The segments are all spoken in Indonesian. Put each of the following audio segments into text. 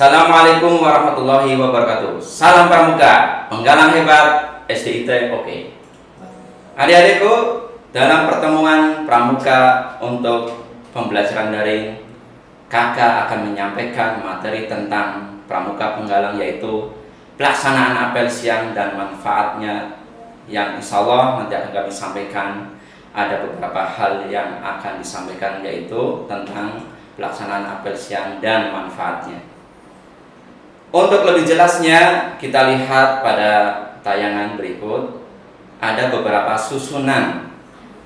Assalamualaikum warahmatullahi wabarakatuh. Salam pramuka, penggalang hebat, SDIT oke. Adik-adikku, dalam pertemuan pramuka untuk pembelajaran daring, kakak akan menyampaikan materi tentang pramuka penggalang, yaitu pelaksanaan apel siang dan manfaatnya, yang insya Allah nanti akan kami sampaikan. Ada beberapa hal yang akan disampaikan, yaitu tentang pelaksanaan apel siang dan manfaatnya. Untuk lebih jelasnya, kita lihat pada tayangan berikut. Ada beberapa susunan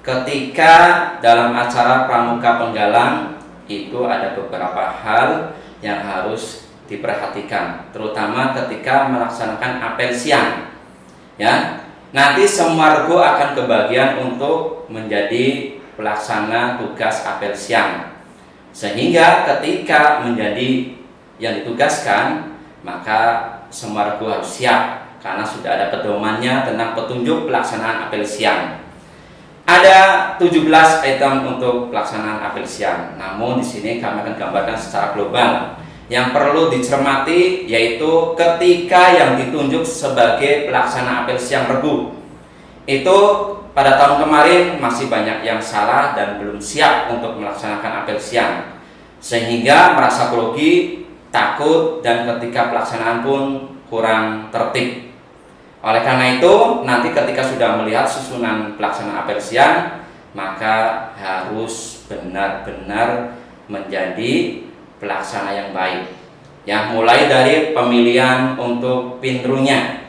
ketika dalam acara pramuka penggalang itu ada beberapa hal yang harus diperhatikan, terutama ketika melaksanakan apel siang. Ya, nanti semua regu akan kebagian untuk menjadi pelaksana tugas apel siang, sehingga ketika menjadi yang ditugaskan, maka semua regu harus siap karena sudah ada pedomannya tentang petunjuk pelaksanaan apel siang. Ada 17 item untuk pelaksanaan apel siang. Namun di sini kami akan gambarkan secara global. Yang perlu dicermati yaitu ketika yang ditunjuk sebagai pelaksana apel siang regu, itu pada tahun kemarin masih banyak yang salah dan belum siap untuk melaksanakan apel siang, sehingga merasa grogi, takut, dan ketika pelaksanaan pun kurang tertib. Oleh karena itu, nanti ketika sudah melihat susunan pelaksanaan apel siang, maka harus benar-benar menjadi pelaksana yang baik. Ya, mulai dari pemilihan untuk pindrunya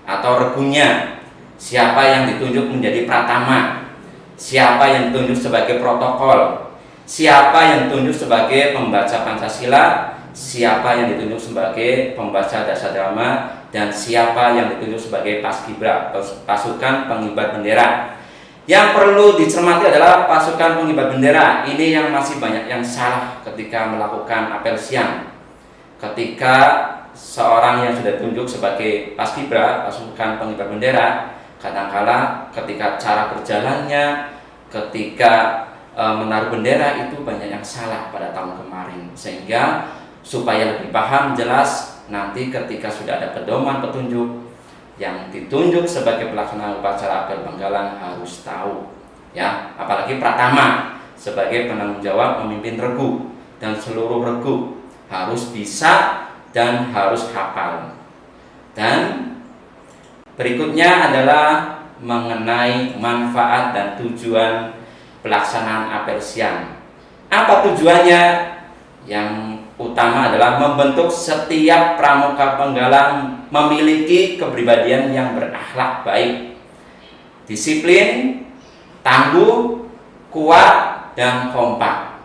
atau regunya, siapa yang ditunjuk menjadi pratama, siapa yang ditunjuk sebagai protokol, siapa yang ditunjuk sebagai pembaca Pancasila, siapa yang ditunjuk sebagai pembaca dasar drama, dan siapa yang ditunjuk sebagai paskibra, pasukan pengibar bendera. Yang perlu dicermati adalah pasukan pengibar bendera. Ini yang masih banyak yang salah ketika melakukan apel siang. Ketika seorang yang sudah ditunjuk sebagai paskibra, pasukan pengibar bendera, kadangkala ketika cara berjalannya, ketika menaruh bendera itu banyak yang salah pada tahun kemarin, sehingga supaya lebih paham jelas, nanti ketika sudah ada pedoman petunjuk, yang ditunjuk sebagai pelaksana upacara apel penggalang harus tahu, ya, apalagi pratama sebagai penanggung jawab memimpin regu, dan seluruh regu harus bisa dan harus hafal. Dan berikutnya adalah mengenai manfaat dan tujuan pelaksanaan apel siang. Apa tujuannya? Yang utama adalah membentuk setiap pramuka penggalang memiliki kepribadian yang berakhlak baik, disiplin, tangguh, kuat, dan kompak.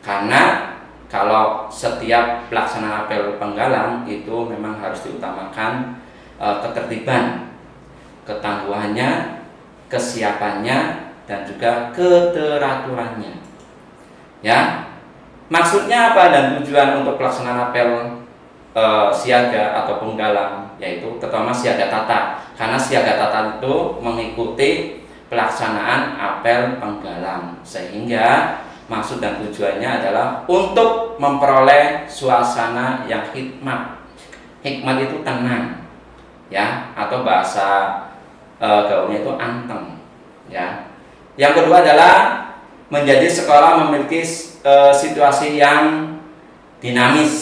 Karena kalau setiap pelaksanaan apel penggalang itu memang harus diutamakan ketertiban, ketangguhannya, kesiapannya, dan juga keteraturannya. Ya. Maksudnya apa dan tujuan untuk pelaksanaan apel siaga atau penggalang, yaitu terutama siaga tata, karena siaga tata itu mengikuti pelaksanaan apel penggalang, sehingga maksud dan tujuannya adalah untuk memperoleh suasana yang hikmat. Hikmat itu tenang, ya, atau bahasa gaulnya itu anteng, ya. Yang kedua adalah menjadi sekolah memiliki situasi yang dinamis,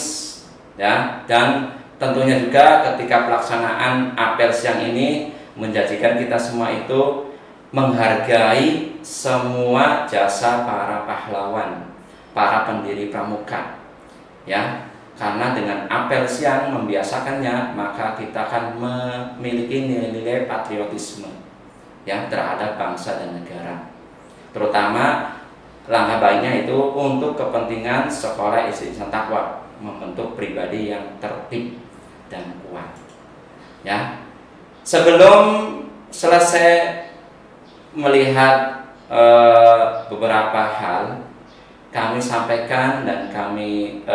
ya, dan tentunya juga ketika pelaksanaan apel siang ini menjadikan kita semua itu menghargai semua jasa para pahlawan, para pendiri pramuka, ya, karena dengan apel siang membiasakannya, maka kita akan memiliki nilai-nilai patriotisme, ya, terhadap bangsa dan negara. Terutama langkah baiknya itu untuk kepentingan sekolah SD Insan Taqwa, membentuk pribadi yang tertib dan kuat. Ya, sebelum selesai melihat beberapa hal, kami sampaikan dan kami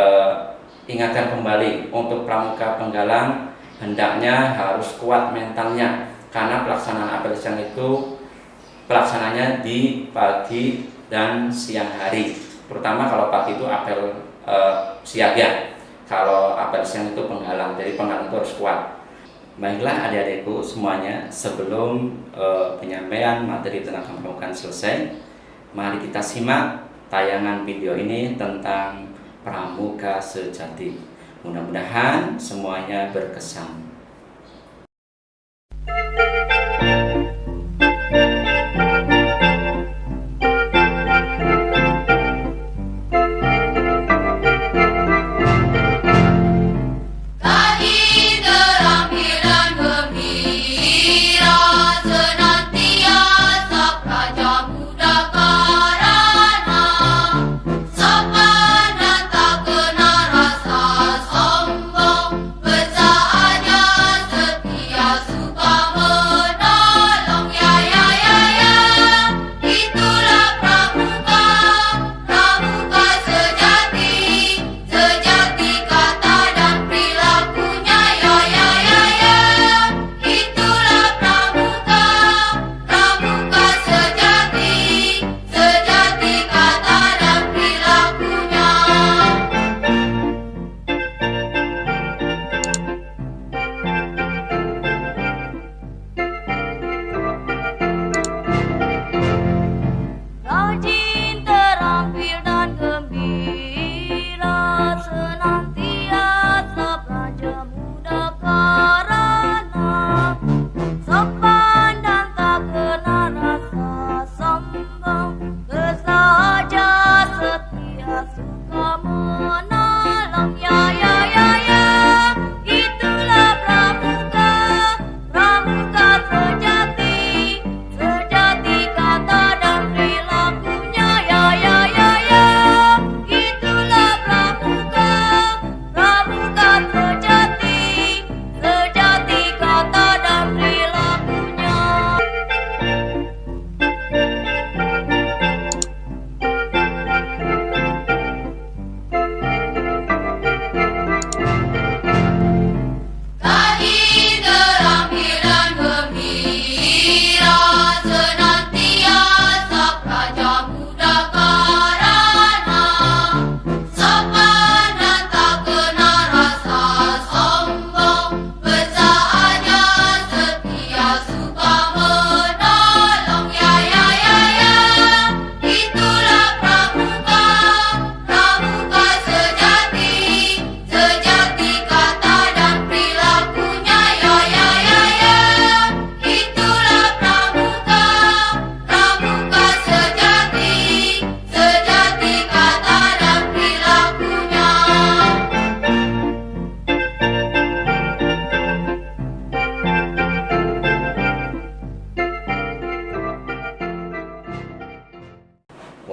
ingatkan kembali untuk pramuka penggalang hendaknya harus kuat mentalnya, karena pelaksanaan apel siang itu pelaksananya di pagi dan siang hari, terutama kalau pagi itu apel siaga, Kalau apel siang itu penghalang, jadi penghalang itu harus kuat. Baiklah adik-adikku semuanya, sebelum penyampaian materi tentang pramuka selesai, mari kita simak tayangan video ini tentang pramuka sejati. Mudah-mudahan semuanya berkesan.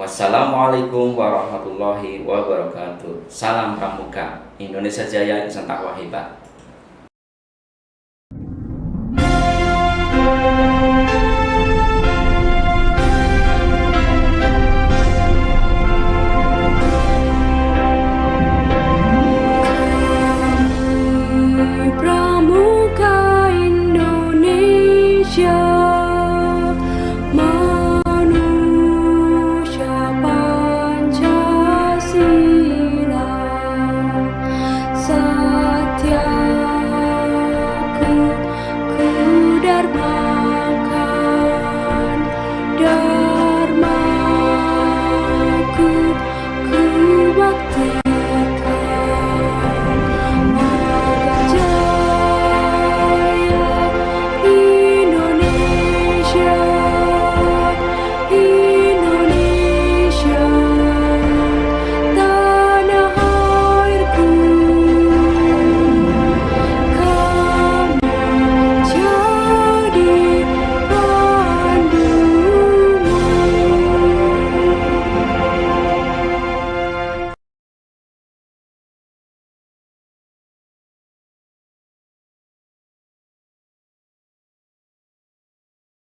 Wassalamualaikum warahmatullahi wabarakatuh. Salam pramuka, Indonesia Jaya, Insan Takwa Hebat.